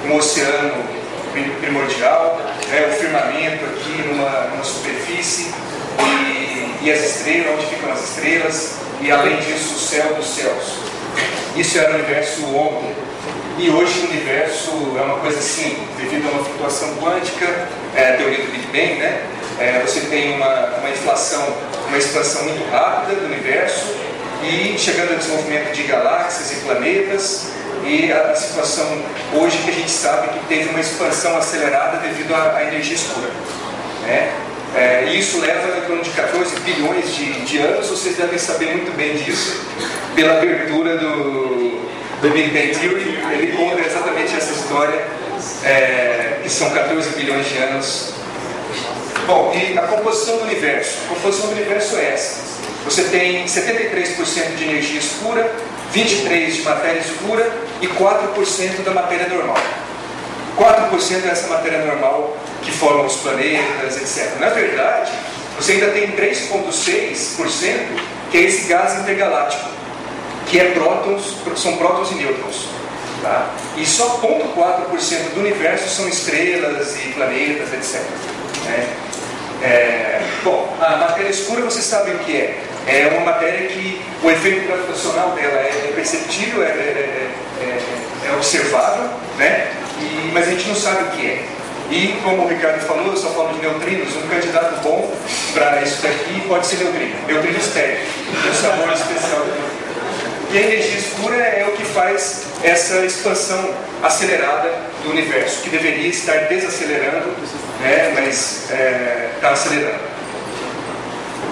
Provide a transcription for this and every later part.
um oceano primordial, o firmamento aqui numa superfície, e as estrelas, onde ficam as estrelas, e além disso o céu dos céus. Isso era o universo ontem. E hoje o universo é uma coisa assim, devido a uma flutuação quântica, a teoria do Big Bang, né? Você tem uma expansão muito rápida do universo, e chegando ao desenvolvimento de galáxias e planetas, e a situação hoje que a gente sabe que teve uma expansão acelerada devido à energia escura, né? E isso leva em torno de 14 bilhões de anos. Vocês devem saber muito bem disso pela abertura do Big Bang Theory. Ele conta exatamente essa história, que são 14 bilhões de anos. Bom, e a composição do universo? A composição do universo é essa. Você tem 73% de energia escura, 23% de matéria escura e 4% da matéria normal. 4% é essa matéria normal que forma os planetas, etc. Na verdade, você ainda tem 3,6%, que é esse gás intergaláctico, que são prótons e nêutrons. Tá? E só 0,4% do universo são estrelas e planetas, etc. Bom, a matéria escura vocês sabem o que é. É uma matéria que o efeito gravitacional dela é perceptível, é observável, né? Mas a gente não sabe o que é. E como o Ricardo falou, eu só falo de neutrinos. Um candidato bom para isso daqui pode ser neutrino estéreo, tem um sabor especial do neutrino. E a energia escura é o que faz essa expansão acelerada do universo, que deveria estar desacelerando, né? Mas está acelerando.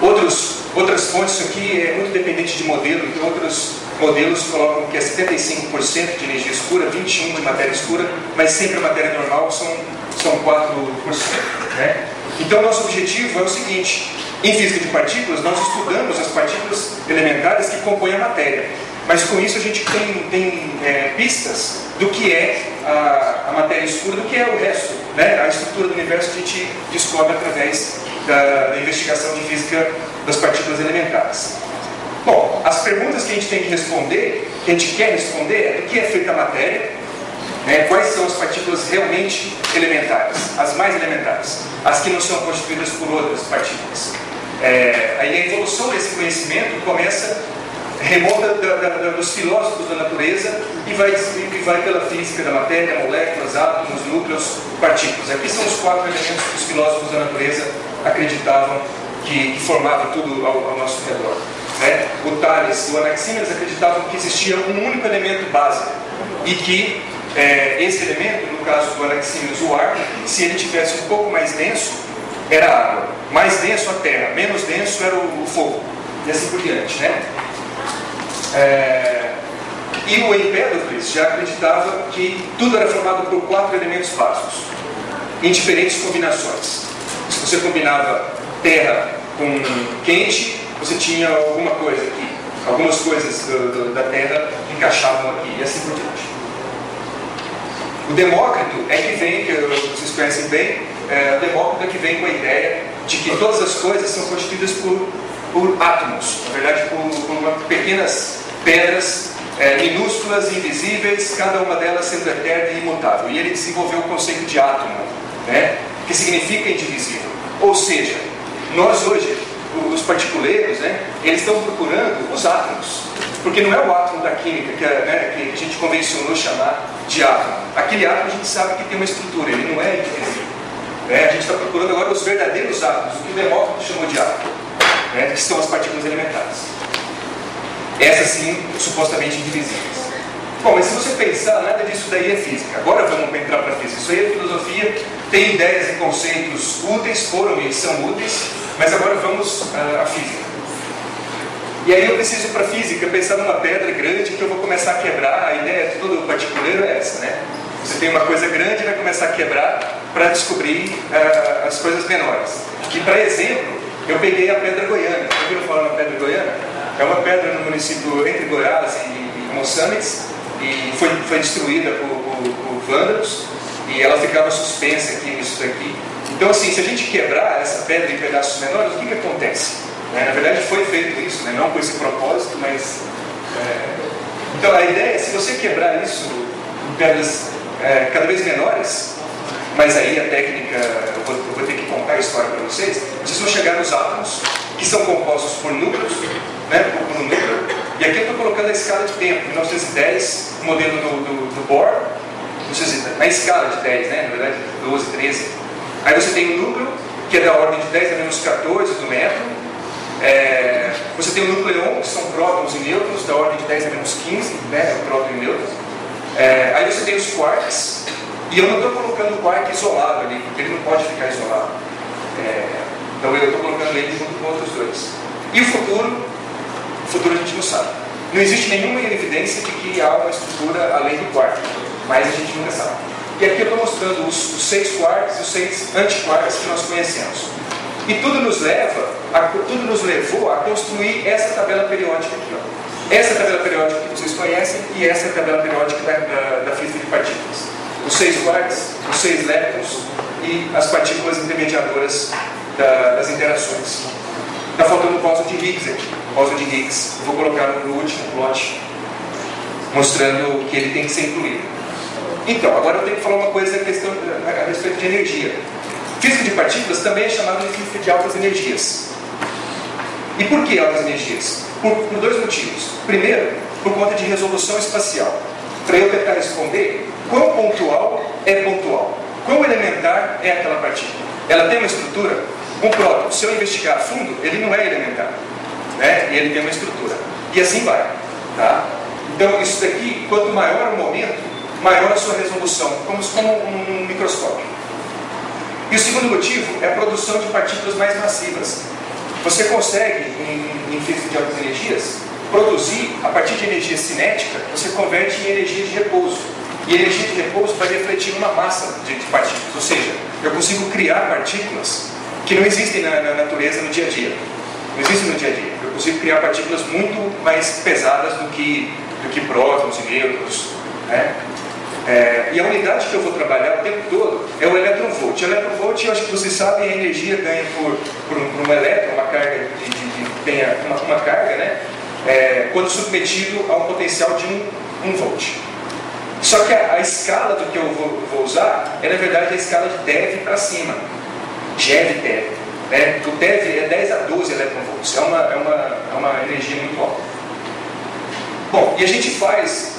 Outras fontes, isso aqui é muito dependente de modelo, então outros modelos colocam que é 75% de energia escura, 21% de matéria escura, mas sempre a matéria normal são 4%. Né? Então nosso objetivo é o seguinte: em física de partículas nós estudamos as partículas elementares que compõem a matéria, mas com isso a gente tem pistas do que é a matéria escura, do que é o resto, né? A estrutura do universo a gente descobre através da investigação de física das partículas elementares. Bom, as perguntas que a gente tem que responder, que a gente quer responder, é do que é feita a matéria, né? Quais são as partículas realmente elementares, as mais elementares, as que não são constituídas por outras partículas. Aí a evolução desse conhecimento remonta dos filósofos da natureza e vai pela física da matéria, moléculas, átomos, núcleos, partículas. Aqui são os 4 elementos que os filósofos da natureza acreditavam que formavam tudo ao nosso redor. Né? O Thales e o Anaxímenes acreditavam que existia um único elemento básico e que esse elemento, no caso do Anaxímenes, o ar, se ele tivesse um pouco mais denso, era a água. Mais denso a terra, menos denso era o fogo. E assim por diante. Né? E o Empédocles já acreditava que tudo era formado por 4 elementos básicos, em diferentes combinações. Se você combinava terra com quente, você tinha alguma coisa aqui. Algumas coisas da terra encaixavam aqui, e assim por diante. O Demócrito é que vem, que vocês conhecem bem, o Demócrito é que vem com a ideia de que todas as coisas são constituídas por átomos, na verdade por pequenas pedras minúsculas, invisíveis, cada uma delas sendo eterna e imutável. E ele desenvolveu o conceito de átomo, né? Que significa indivisível. Ou seja, nós hoje, os particuleiros, né, eles estão procurando os átomos, porque não é o átomo da química que a gente convencionou chamar de átomo. Aquele átomo a gente sabe que tem uma estrutura, ele não é indivisível. A gente está procurando agora os verdadeiros átomos, o que o Demócrito chamou de átomo, né, que são as partículas elementares. Essas sim, supostamente indivisíveis. Bom, mas se você pensar, nada disso daí é física. Agora vamos entrar para a física. Isso aí é filosofia, tem ideias e conceitos úteis, foram e são úteis, mas agora vamos à física. E aí eu preciso para a física pensar numa pedra grande que eu vou começar a quebrar. A ideia de todo particuleiro é essa, né? Você tem uma coisa grande e vai começar a quebrar para descobrir as coisas menores. E para exemplo, eu peguei a Pedra Goiana. Já ouviram falar na Pedra Goiana? É uma pedra no município entre Goiás e Moçambique, e foi destruída por vândalos, e ela ficava suspensa aqui nisso daqui. Então assim, se a gente quebrar essa pedra em pedaços menores, o que acontece? Na verdade foi feito isso, né? Não com esse propósito, mas... Então a ideia é, se você quebrar isso em pedras cada vez menores, mas aí a técnica, eu vou ter que contar a história para vocês. Vocês vão chegar nos átomos, que são compostos por núcleos, né, por um núcleo, e aqui eu estou colocando a escala de tempo, 1910, o modelo do Bohr, na escala de 10, né, na verdade 12, 13. Aí você tem um núcleo, que é da ordem de 10 a menos 14 do metro. Você tem o núcleon, que são prótons e nêutrons, da ordem de 10 a menos 15, né, o próton e o nêutron. Aí você tem os quarks, e eu não estou colocando o quark isolado ali, porque ele não pode ficar isolado. Então eu estou colocando ele junto com outros dois. E o futuro a gente não sabe. Não existe nenhuma evidência de que há uma estrutura além do quark, mas a gente nunca sabe. E aqui eu estou mostrando os 6 quarks e os 6 antiquarks que nós conhecemos. E tudo nos levou a construir essa tabela periódica aqui. Ó. Essa tabela periódica que vocês conhecem e essa é a tabela periódica da física de partículas. Os 6 quarks, os 6 leptons e as partículas intermediadoras das interações. Está faltando o bóson de Higgs aqui. O bóson de Higgs, eu vou colocar no último plot, mostrando que ele tem que ser incluído. Então, agora eu tenho que falar uma coisa a respeito de energia. Física de partículas também é chamada de física de altas energias. E por que altas energias? Por 2 motivos. Primeiro, por conta de resolução espacial. Para eu tentar responder quão pontual é pontual, quão elementar é aquela partícula. Ela tem uma estrutura? Um próton, se eu investigar a fundo, ele não é elementar, né? E ele tem uma estrutura. E assim vai. Tá? Então, isso daqui, quanto maior o momento, maior a sua resolução, como um microscópio. E o segundo motivo é a produção de partículas mais massivas. Você consegue, em física de altas energias, produzir, a partir de energia cinética, você converte em energia de repouso. E energia de repouso vai refletir numa massa de partículas. Ou seja, eu consigo criar partículas que não existem na natureza no dia a dia. Não existem no dia a dia. Eu consigo criar partículas muito mais pesadas do que prótons e nêutrons, né? E a unidade que eu vou trabalhar o tempo todo é o eletronvolt. O eletronvolt, eu acho que vocês sabem, a energia ganha por um elétron, uma carga tenha uma carga, né? Quando submetido a um potencial de 1 volt. Só que a escala do que eu vou usar é, na verdade, a escala de TeV para cima. GeV-TeV. Né? O TeV é 10 a 12 eletronvolts. É uma energia muito alta. Bom, e a gente faz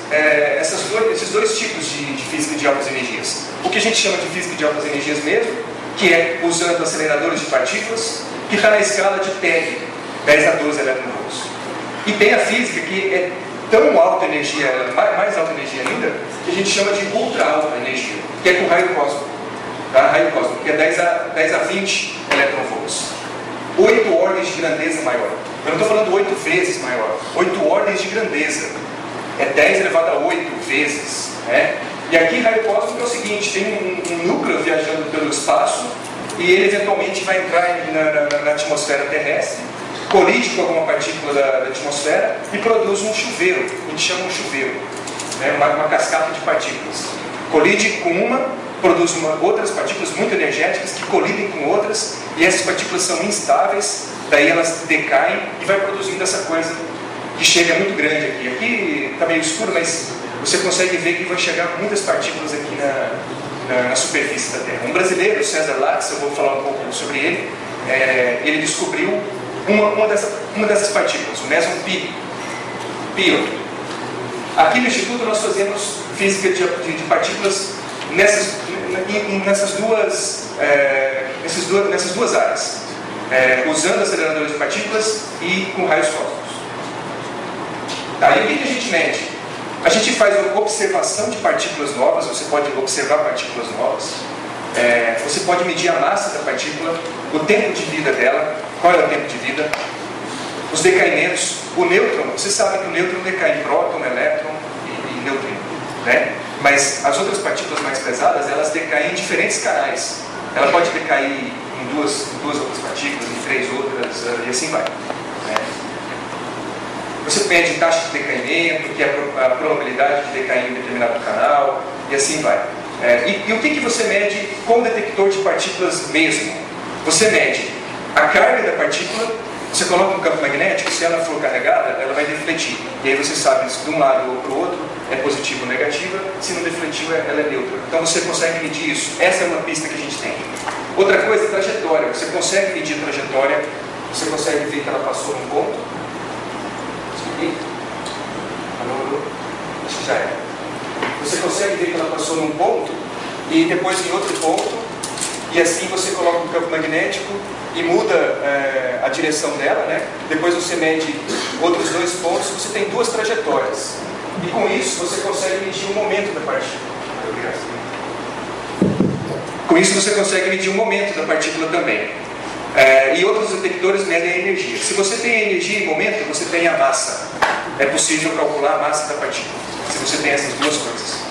esses dois tipos de física de altas energias. O que a gente chama de física de altas energias mesmo, que é usando aceleradores de partículas, que está na escala de TeV, 10 a 12 eletronvolts. E tem a física que é tão alta energia, mais alta energia ainda, que a gente chama de ultra alta energia, que é com raio cósmico. Tá? Raio cósmico, que é 10 a 20 eletronvolts. 8 ordens de grandeza maior. Eu não estou falando 8 vezes maior, 8 ordens de grandeza. É 10 elevado a 8 vezes. Né? E aqui, raio cósmico é o seguinte: tem um núcleo viajando pelo espaço e ele eventualmente vai entrar na atmosfera terrestre, colide com alguma partícula da atmosfera e produz um chuveiro. A gente chama um chuveiro, né? uma cascata de partículas. Colide com uma, produz outras partículas muito energéticas que colidem com outras, e essas partículas são instáveis, daí elas decaem e vai produzindo essa coisa que chega muito grande aqui. Aqui está meio escuro, mas você consegue ver que vai chegar muitas partículas aqui na superfície da Terra. Um brasileiro, César Latz, eu vou falar um pouco sobre ele, ele descobriu uma dessas partículas, o Meson Pion. Aqui no Instituto nós fazemos física de partículas nessas duas áreas, usando aceleradores de partículas e com raios cósmicos. Tá, e o que a gente mede? A gente faz uma observação de partículas novas. Você pode observar partículas novas, você pode medir a massa da partícula, o tempo de vida dela, qual é o tempo de vida, os decaimentos. O nêutron, você sabe que o nêutron decai em próton, elétron e neutrino, né? Mas as outras partículas mais pesadas, elas decaem em diferentes canais. Ela pode decair em duas outras partículas, em 3 outras, e assim vai, né? Você mede taxa de decaimento, que é a probabilidade de decair em determinado canal, e assim vai. E o que você mede com o detector de partículas mesmo? Você mede a carga da partícula, Você coloca um campo magnético, se ela for carregada, ela vai defletir. E aí você sabe se de um lado ou para o outro é positiva ou negativa, se não defletiu, ela é neutra. Então você consegue medir isso. Essa é uma pista que a gente tem. Outra coisa, trajetória. Você consegue medir a trajetória, você consegue ver que ela passou num ponto. Acho que já é. Você consegue ver que ela passou num ponto e depois em outro ponto, e assim você coloca um campo magnético e muda a direção dela, né? Depois você mede outros dois pontos, você tem duas trajetórias. E com isso você consegue medir o momento da partícula. Com isso você consegue medir o momento da partícula também. E outros detectores medem a energia. Se você tem a energia e momento, você tem a massa. É possível calcular a massa da partícula, se você tem essas duas coisas.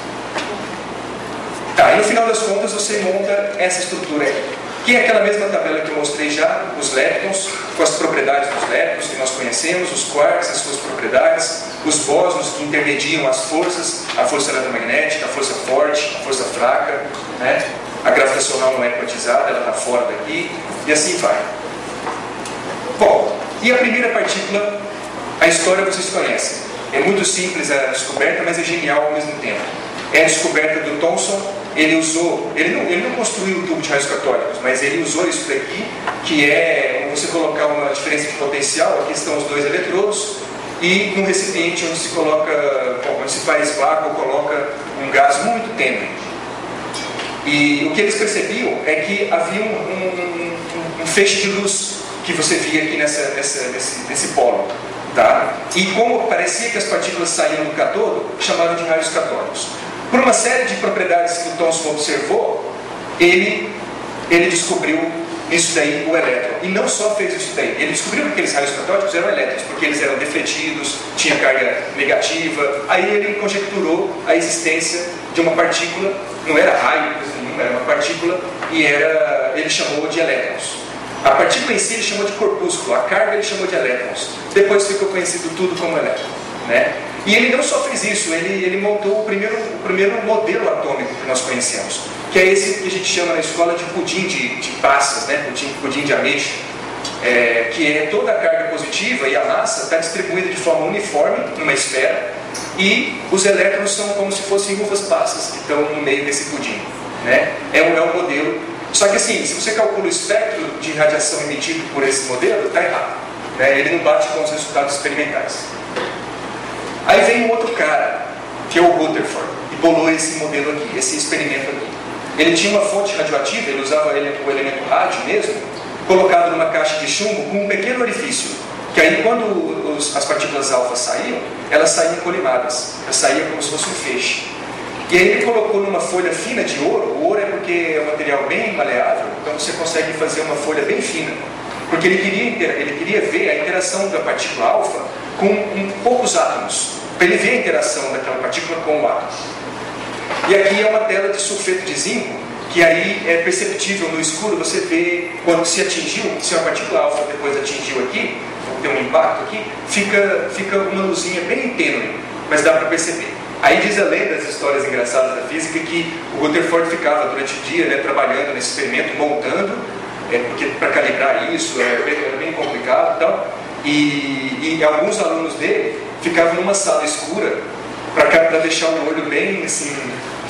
Tá, e no final das contas você monta essa estrutura aí, que é aquela mesma tabela que eu mostrei já, os leptons, com as propriedades dos leptons que nós conhecemos, os quarks, as suas propriedades, os bósons que intermediam as forças, a força eletromagnética, a força forte, a força fraca, né? A gravitacional não é quantizada, ela está fora daqui, e assim vai. Bom, e a primeira partícula, a história vocês conhecem. É muito simples a descoberta, mas é genial ao mesmo tempo. É a descoberta do Thomson. Ele não construiu o tubo de raios católicos, mas ele usou isso daqui, que é você colocar uma diferença de potencial. Aqui estão os dois eletrodos, e num recipiente onde se coloca, onde se faz vácuo, coloca um gás muito tênue. E o que eles percebiam é que havia um feixe de luz que você via aqui nesse polo. Tá? E como parecia que as partículas saíam do catodo, chamaram de raios catódicos. Por uma série de propriedades que o Thomson observou, ele descobriu isso daí, o elétron. E não só fez isso daí, ele descobriu que aqueles raios catódicos eram elétrons, porque eles eram defletidos, tinha carga negativa. Aí ele conjecturou a existência de uma partícula, não era raio, era uma partícula, e ele chamou de elétrons. A partícula em si ele chamou de corpúsculo, a carga ele chamou de elétrons. Depois ficou conhecido tudo como elétron, né? E ele não só fez isso, ele montou o primeiro modelo atômico que nós conhecemos, que é esse que a gente chama na escola de pudim de passas, né? pudim de ameixa, que é toda a carga positiva e a massa está distribuída de forma uniforme numa esfera, e os elétrons são como se fossem uvas passas que estão no meio desse pudim, né? É um modelo. Só que assim, se você calcula o espectro de radiação emitido por esse modelo, está errado, né? Ele não bate com os resultados experimentais. Aí vem um outro cara, que é o Rutherford, e bolou esse modelo aqui, esse experimento aqui. Ele tinha uma fonte radioativa, ele usava o elemento rádio mesmo, colocado numa caixa de chumbo com um pequeno orifício, que aí quando as partículas alfa saíam, elas saíam colimadas, elas saíam como se fosse um feixe. E aí ele colocou numa folha fina de ouro. O ouro é porque é um material bem maleável, então você consegue fazer uma folha bem fina, porque ele queria ver a interação da partícula alfa com poucos átomos, para ele ver a interação daquela partícula com o átomo. E aqui é uma tela de sulfeto de zinco, que aí é perceptível no escuro, você vê quando se atingiu, se a partícula alfa depois atingiu aqui, ou tem um impacto aqui, fica uma luzinha bem tênue, mas dá para perceber. Aí diz a lenda, das histórias engraçadas da física, que o Rutherford ficava durante o dia, né, trabalhando nesse experimento, montando, porque para calibrar isso era bem complicado e tal, e alguns alunos dele ficavam numa sala escura para deixar o olho bem assim,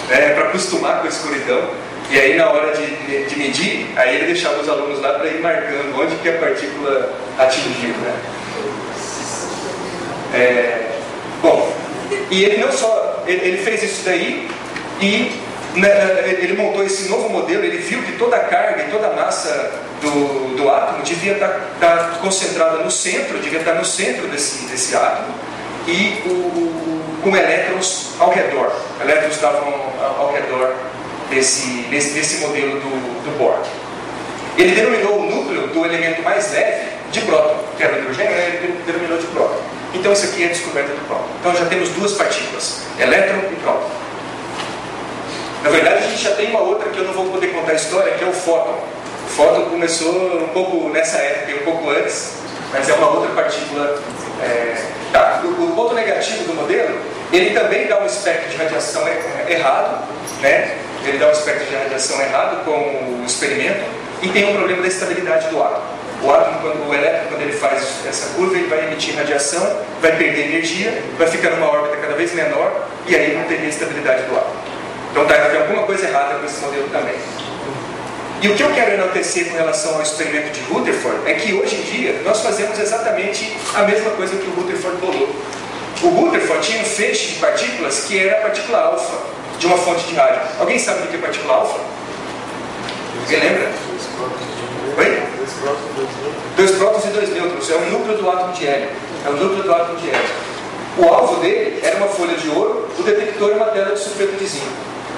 para acostumar com a escuridão, e aí na hora de medir, aí ele deixava os alunos lá para ir marcando onde que a partícula atingiu, né? Bom, e ele não só, ele fez isso daí, e ele montou esse novo modelo. Ele viu que toda a carga e toda a massa do átomo devia estar concentrada no centro, devia estar no centro desse átomo, e com elétrons ao redor. Elétrons estavam ao redor desse modelo do Bohr. Ele denominou o núcleo do elemento mais leve de próton, que era o hidrogênio, ele denominou de próton. Então isso aqui é a descoberta do próton. Então já temos duas partículas, elétron e próton. Na verdade a gente já tem uma outra que eu não vou poder contar a história, que é o fóton. O fóton começou um pouco nessa época e um pouco antes, mas é uma outra partícula. O ponto negativo do modelo, ele também dá um espectro de radiação errado, né? Ele dá um espectro de radiação errado com o experimento, e tem um problema da estabilidade do átomo. O átomo, o elétron, quando ele faz essa curva, ele vai emitir radiação, vai perder energia, vai ficar numa órbita cada vez menor, e aí não teria estabilidade do átomo. Então tem alguma coisa errada com esse modelo também. E o que eu quero enaltecer com relação ao experimento de Rutherford é que hoje em dia nós fazemos exatamente a mesma coisa que o Rutherford bolou. O Rutherford tinha um feixe de partículas que era a partícula alfa de uma fonte de rádio. Alguém sabe o que é partícula alfa? Alguém lembra? Oi? 2 prótons e 2 nêutrons. É o núcleo do átomo de hélio. É o núcleo do átomo de hélio. O alvo dele era uma folha de ouro, o detector é uma tela de sulfeto de zinco.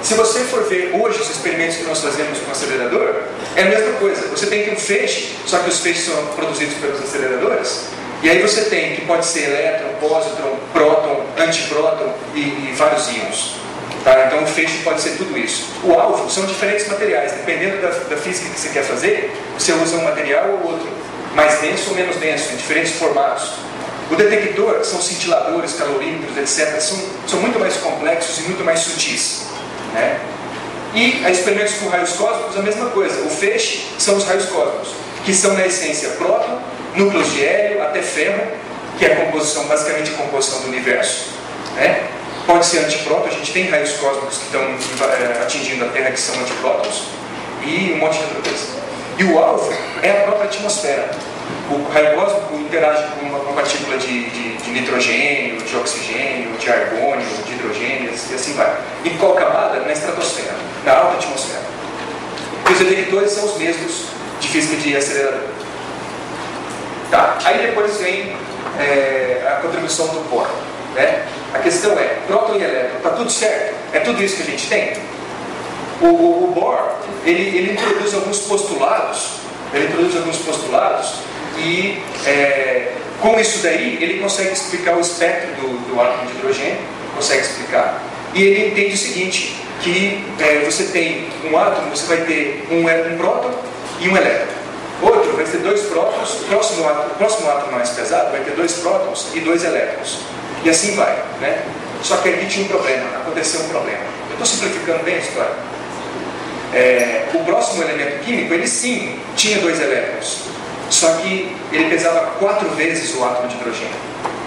Se você for ver hoje os experimentos que nós fazemos com o acelerador, é a mesma coisa. Você tem que um feixe, só que os feixes são produzidos pelos aceleradores, e aí você tem que pode ser elétron, pósitron, próton, antipróton e vários íons. Tá? Então o feixe pode ser tudo isso. O alvo são diferentes materiais. Dependendo da física que você quer fazer, você usa um material ou outro, mais denso ou menos denso, em diferentes formatos. O detector são cintiladores, calorímetros, etc. São muito mais complexos e muito mais sutis. Né? E a experimentos com raios cósmicos, a mesma coisa. O feixe são os raios cósmicos, que são na essência próton, núcleos de hélio, até ferro, que é a composição, basicamente a composição do universo. Né? Pode ser antipróton, a gente tem raios cósmicos que estão atingindo a Terra que são antiprótons, e um monte de outra coisa. E o alvo é a própria atmosfera. O raio cósmico interage com uma partícula de nitrogênio, de oxigênio, de argônio, de hidrogênio, e assim vai. Em qual camada? Na estratosfera, na alta atmosfera. E os detectores são os mesmos de física de acelerador. Tá. Aí depois vem a contribuição do Bohr. Né? A questão é, próton e elétron, está tudo certo? É tudo isso que a gente tem? O Bohr, ele introduz alguns postulados, e com isso daí ele consegue explicar o espectro do átomo de hidrogênio, consegue explicar. E ele entende o seguinte, que você tem um átomo, você vai ter um próton e um elétron. Outro vai ter 2 prótons, o próximo átomo mais pesado vai ter 2 prótons e 2 elétrons. E assim vai. Né? Só que ali tinha um problema, aconteceu um problema. Eu estou simplificando bem a história. O próximo elemento químico, ele sim tinha 2 elétrons. Só que ele pesava 4 vezes o átomo de hidrogênio.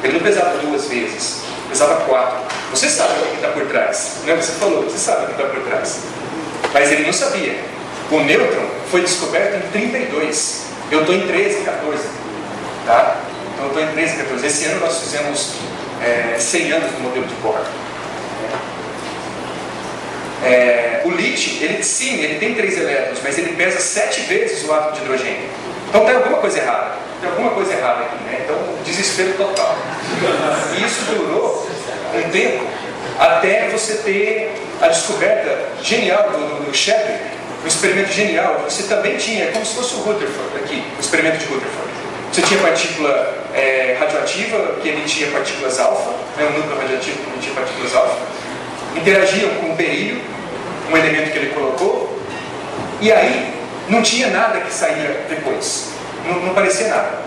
Ele não pesava 2 vezes, pesava 4. Você sabe o que está por trás. Né? Você falou, você sabe o que está por trás. Mas ele não sabia. O nêutron foi descoberto em 32. Eu estou em 13, 14. Tá? Então eu estou em 13, 14. Esse ano nós fizemos 100 anos do modelo de Bohr. O lítio, ele tem 3 elétrons, mas ele pesa 7 vezes o átomo de hidrogênio. Então tem alguma coisa errada. Tem alguma coisa errada aqui, né? Então, desespero total. E isso durou um tempo até você ter a descoberta genial do Shapley, um experimento genial. Você também tinha, como se fosse o Rutherford aqui, o experimento de Rutherford. Você tinha partícula radioativa que emitia partículas alfa, né? Um núcleo radioativo que emitia partículas alfa, interagiam com o berílio, um elemento que ele colocou, e aí não tinha nada que saía depois, não parecia nada.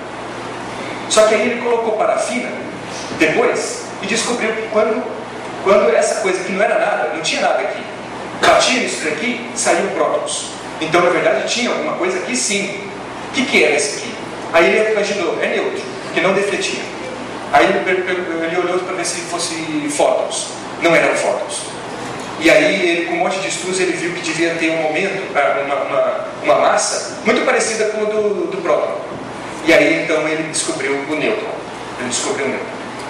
Só que aí ele colocou parafina depois e descobriu que quando essa coisa que não era nada, não tinha nada aqui, batia nisso daqui, saíam prótons. Então na verdade tinha alguma coisa aqui sim. O que era esse aqui? Aí ele imaginou, é neutro, que não defletia. Aí ele olhou para ver se fosse fótons. Não eram fótons. E aí, ele, com um monte de estudos, ele viu que devia ter um momento, uma massa muito parecida com o do próton. E aí, então, ele descobriu o nêutron.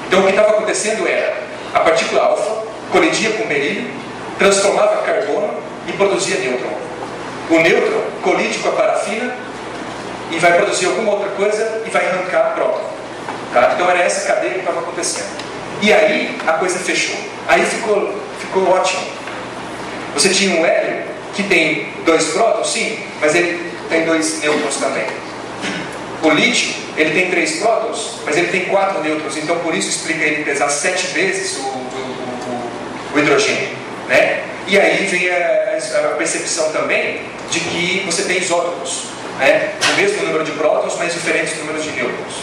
Então, o que estava acontecendo era, a partícula alfa colidia com o berílio, transformava carbono e produzia nêutron. O nêutron colide com a parafina e vai produzir alguma outra coisa e vai arrancar próton. Tá? Então, era essa cadeia que estava acontecendo. E aí, a coisa fechou. Aí ficou ótimo. Você tinha um hélio que tem 2 prótons, sim, mas ele tem 2 nêutrons também. O lítio, ele tem 3 prótons, mas ele tem 4 nêutrons, então por isso explica ele pesar 7 vezes o hidrogênio. Né? E aí vem a percepção também de que você tem isótopos, né? O mesmo número de prótons, mas diferentes números de nêutrons.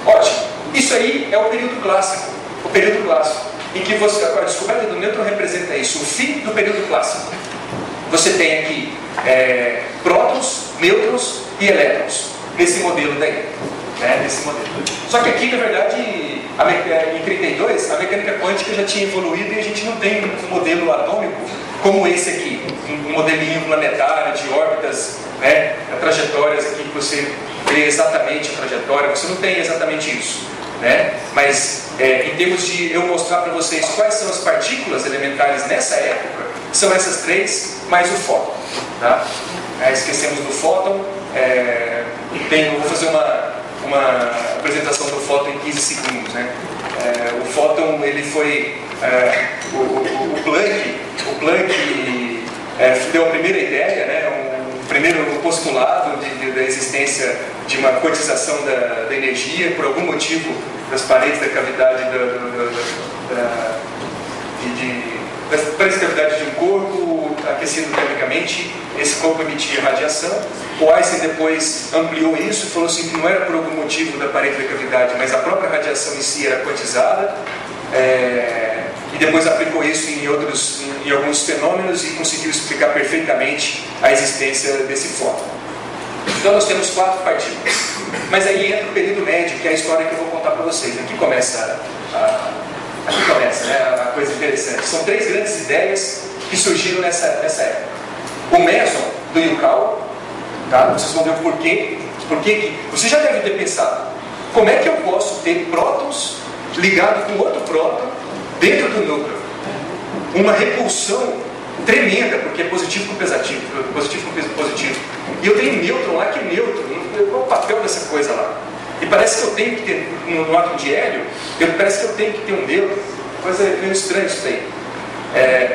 Ótimo. Isso aí é o período clássico. O período clássico. Em que a descoberta do nêutron representa isso, o fim do período clássico. Você tem aqui prótons, nêutrons e elétrons. nesse modelo daí. Nesse modelo. Só que aqui, na verdade, em 32, a mecânica quântica já tinha evoluído e a gente não tem um modelo atômico como esse aqui, um modelinho planetário de órbitas, trajetórias aqui que você vê exatamente a trajetória, você não tem exatamente isso. Mas em termos de eu mostrar para vocês quais são as partículas elementares nessa época, são essas três, mais o fóton. Tá? Esquecemos do fóton, vou fazer uma apresentação do fóton em 15 segundos. O fóton, ele foi o Planck deu a primeira ideia, o primeiro postulado da existência de uma quantização da energia por algum motivo das paredes da cavidade das paredes da cavidade de um corpo aquecido termicamente, esse corpo emitia radiação. O Einstein depois ampliou isso e falou assim que não era por algum motivo da parede da cavidade, mas a própria radiação em si era quantizada, e depois aplicou isso em alguns fenômenos e conseguiu explicar perfeitamente a existência desse fóton. Então nós temos 4 partículas, mas aí entra o período médio, que é a história que eu vou contar para vocês. Aqui começa a coisa interessante. São 3 grandes ideias que surgiram nessa época. O meson do Yukawa, tá? Vocês vão ver o porquê. Você já deve ter pensado, como é que eu posso ter prótons ligados com outro próton dentro do núcleo? Uma repulsão tremenda, porque é positivo com positivo. E eu tenho nêutron lá, que nêutron? Qual o papel dessa coisa lá? E parece que eu tenho que ter, no átomo de hélio, parece que eu tenho que ter um nêutron. Coisa meio estranha isso daí.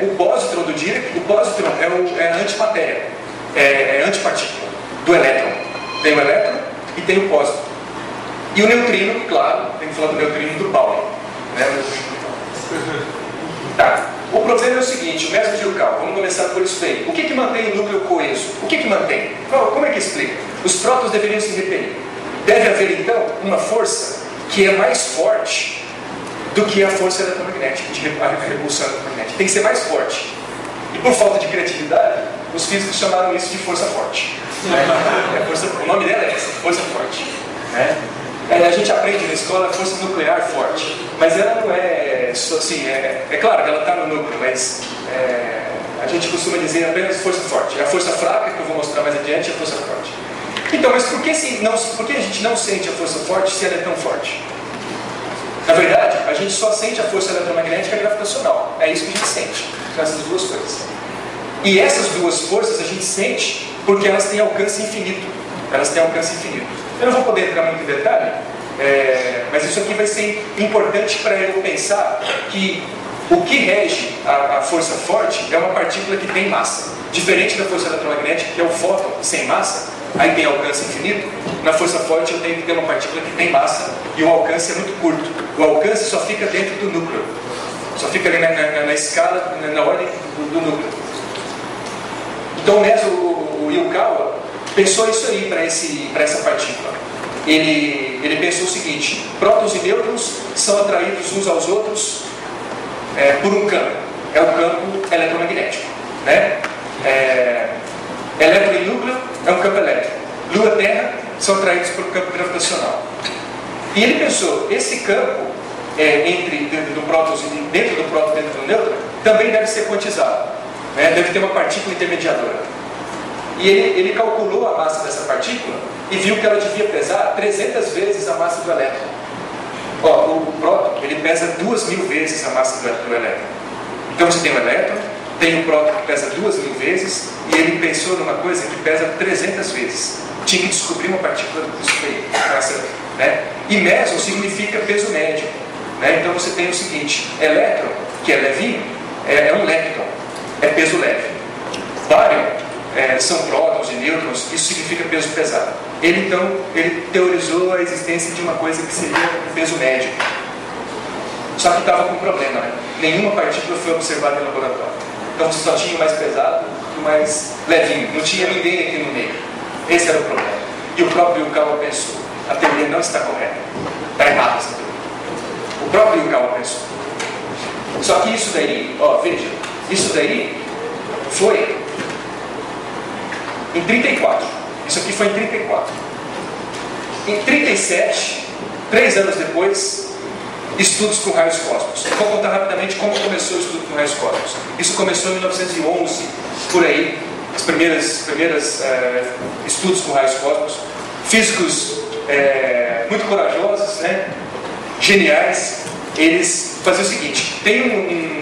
O pósitron do Dirac, o pósitron é a antimatéria, é a antipartícula do elétron. Tem o elétron e tem o pósitron. E o neutrino, claro, tem que falar do neutrino do Pauli. Tá. O problema é o seguinte, o meson de Yukawa, vamos começar por isso daí. O que mantém o núcleo coeso? O que mantém? Como é que explica? Os prótons deveriam se repelir. Deve haver, então, uma força que é mais forte do que a força eletromagnética, a repulsão eletromagnética. Tem que ser mais forte. E por falta de criatividade, os físicos chamaram isso de força forte. O nome dela é essa, força forte. A gente aprende na escola força nuclear forte, mas ela não é só assim, é claro que ela está no núcleo, mas a gente costuma dizer apenas força forte. É a força fraca, que eu vou mostrar mais adiante, é a força forte. Então, mas por que a gente não sente a força forte se ela é tão forte? Na verdade, a gente só sente a força eletromagnética gravitacional. É isso que a gente sente, são essas duas coisas. E essas duas forças a gente sente porque elas têm alcance infinito. Eu não vou poder entrar muito em detalhe, mas isso aqui vai ser importante para eu pensar que o que rege a força forte é uma partícula que tem massa. Diferente da força eletromagnética, que é o fóton sem massa, aí tem alcance infinito. Na força forte eu tenho que ter uma partícula que tem massa e o alcance é muito curto. O alcance só fica dentro do núcleo, só fica ali na escala, na ordem do núcleo. Então o Yukawa pensou isso aí para essa partícula. Ele pensou o seguinte: prótons e nêutrons são atraídos uns aos outros por um campo. É o campo eletromagnético. Elétron e núcleo é um campo elétrico. Lua e Terra são atraídos por um campo gravitacional. E ele pensou, esse campo dentro do próton e dentro do nêutron também deve ser quantizado. Deve ter uma partícula intermediadora. E ele calculou a massa dessa partícula e viu que ela devia pesar 300 vezes a massa do elétron. O próton, ele pesa 2000 vezes a massa do elétron. Então você tem o elétron, tem o próton que pesa 2000 vezes, e ele pensou numa coisa que pesa 300 vezes. Tinha que descobrir uma partícula superior. E meson significa peso médio. Então você tem o seguinte: elétron, que é levinho, é um lepton, é peso leve. Bário são prótons e nêutrons, isso significa peso pesado. Ele teorizou a existência de uma coisa que seria um peso médio. Só que estava com um problema, nenhuma partícula foi observada em laboratório. Então você só tinha o mais pesado e o mais levinho, não tinha ninguém aqui no meio. Esse era o problema. E o próprio Yukawa pensou: a teoria não está correta, está errada essa teoria. O próprio Yukawa pensou. Só que isso daí, veja, isso daí foi em 34. Isso aqui foi em 34. Em 1937, 3 anos depois, estudos com raios cósmicos. Vou contar rapidamente como começou o estudo com raios cósmicos. Isso começou em 1911, por aí, os primeiros estudos com raios cósmicos. Físicos muito corajosos, né? Geniais, eles faziam o seguinte: tem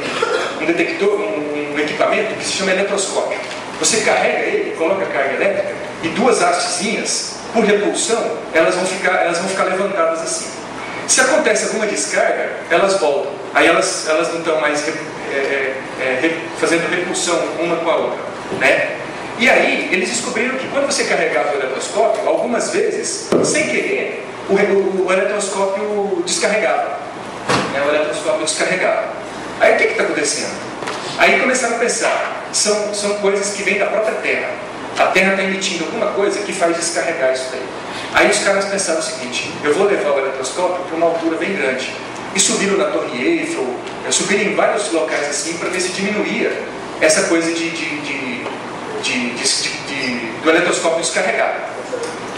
um detector, um equipamento que se chama eletroscópio. Você carrega ele, coloca a carga elétrica e 2 hastezinhas, por repulsão, elas vão ficar levantadas assim. Se acontece alguma descarga, elas voltam. Aí elas não estão mais fazendo repulsão uma com a outra, né? E aí eles descobriram que quando você carregava o eletroscópio, algumas vezes, sem querer, o eletroscópio descarregava. Né? O eletroscópio descarregava. Aí o que está acontecendo? Aí começaram a pensar, são coisas que vêm da própria Terra. A Terra está emitindo alguma coisa que faz descarregar isso daí. Aí os caras pensaram o seguinte: eu vou levar o eletroscópio para uma altura bem grande. E subiram na Torre Eiffel, subiram em vários locais assim para ver se diminuía essa coisa do eletroscópio descarregar.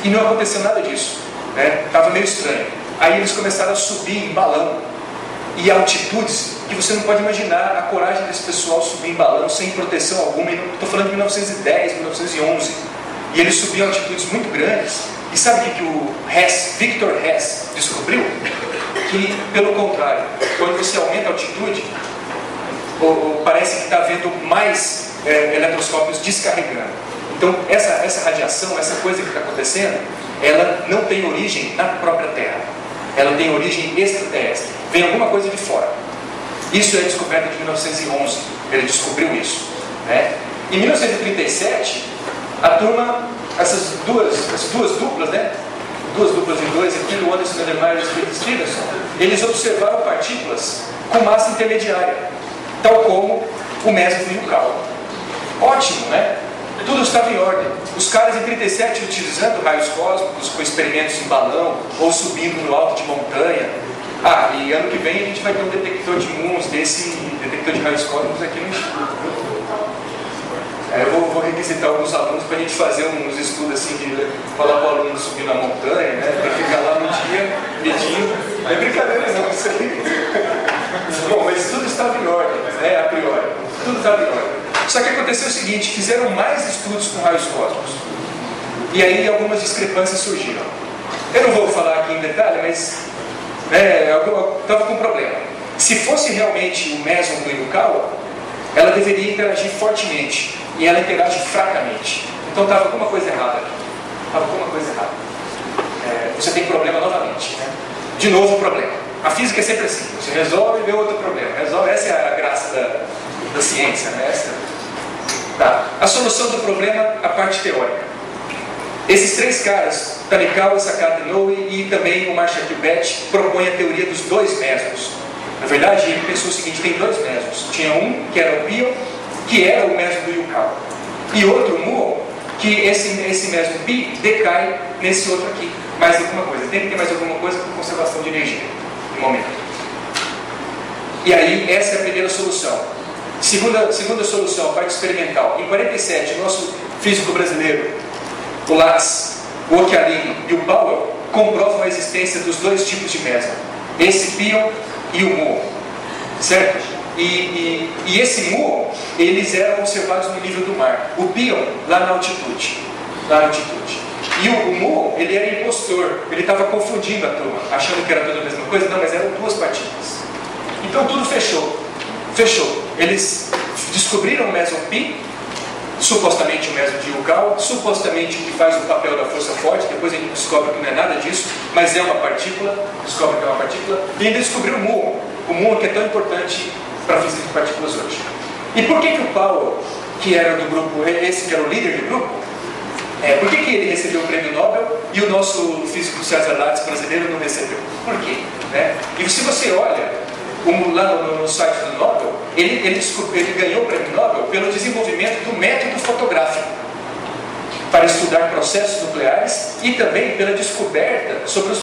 E não aconteceu nada disso, né? Estava meio estranho. Aí eles começaram a subir em balão e altitudes que você não pode imaginar a coragem desse pessoal subir em balão sem proteção alguma. Estou falando de 1910, 1911. E eles subiam altitudes muito grandes. E sabe o que o Victor Hess descobriu? Que, pelo contrário, quando você aumenta a altitude, parece que está havendo mais eletroscópios descarregando. Então, essa radiação, essa coisa que está acontecendo, ela não tem origem na própria Terra. Ela tem origem extraterrestre. Vem alguma coisa de fora. Isso é descoberta de 1911. Ele descobriu isso, né? Em 1937, a turma, essas duas duplas, né? 2 duplas de 2, aqui o Anderson Undermeyer e o Fritz Stevenson, eles observaram partículas com massa intermediária, tal como o mesmo e o Cal. Ótimo, né? Tudo estava em ordem. Os caras em 37 utilizando raios cósmicos, com experimentos em balão, ou subindo no alto de montanha. E ano que vem a gente vai ter um detector de muons, detector de raios cósmicos aqui no Instituto. Eu vou requisitar alguns alunos para a gente fazer uns estudos assim, de falar para o aluno subir na montanha, né? Para ficar lá no dia medindo. Não é brincadeira não, isso aí. Bom, mas tudo estava em ordem, né? A priori. Tudo estava em ordem. Só que aconteceu o seguinte: fizeram mais estudos com raios cósmicos. E aí algumas discrepâncias surgiram. Eu não vou falar aqui em detalhe, mas eu estava com um problema. Se fosse realmente o meson do Yukawa, ela deveria interagir fortemente. E ela interage fracamente. Então estava alguma coisa errada aqui. Estava alguma coisa errada. Você tem problema novamente, né? De novo o problema. A física é sempre assim. Você resolve e vê outro problema. Essa é a graça da ciência, né? Tá. A solução do problema, a parte teórica. Esses 3 caras, Tanikawa, Sakata Inoue e também o Marshall Kilbett, propõem a teoria dos 2 mesons. Na verdade, ele pensou o seguinte: tem 2 mesons. Tinha um que era o Pion, que era o meson do Yukawa, e outro muon, que esse meson pi decai nesse outro aqui. Mais alguma coisa. Tem que ter mais alguma coisa por conservação de energia no momento. E aí, essa é a primeira solução. Segunda solução, a parte experimental. Em 47, o nosso físico brasileiro, o Lax, o Occhialini e o Powell, comprovam a existência dos 2 tipos de meson. Esse pion e o muon. Certo? E esse muon, eles eram observados no nível do mar. O pion, lá na altitude. E o muon, ele era impostor. Ele estava confundindo a turma, achando que era tudo a mesma coisa. Não, mas eram 2 partículas. Então tudo fechou. Eles descobriram o meson pi, supostamente o meson de Yukawa, supostamente o que faz o papel da força forte. Depois a gente descobre que não é nada disso, mas é uma partícula. Descobre que é uma partícula. E ainda descobriu o muon. O muon que é tão importante para a física de partículas hoje. E por que o Powell, que era do grupo, esse que era o líder do grupo, por que ele recebeu o prêmio Nobel e o nosso físico César Lattes brasileiro não recebeu? Por quê? E se você olha lá no site do Nobel, ele ganhou o prêmio Nobel pelo desenvolvimento do método fotográfico para estudar processos nucleares e também pela descoberta sobre os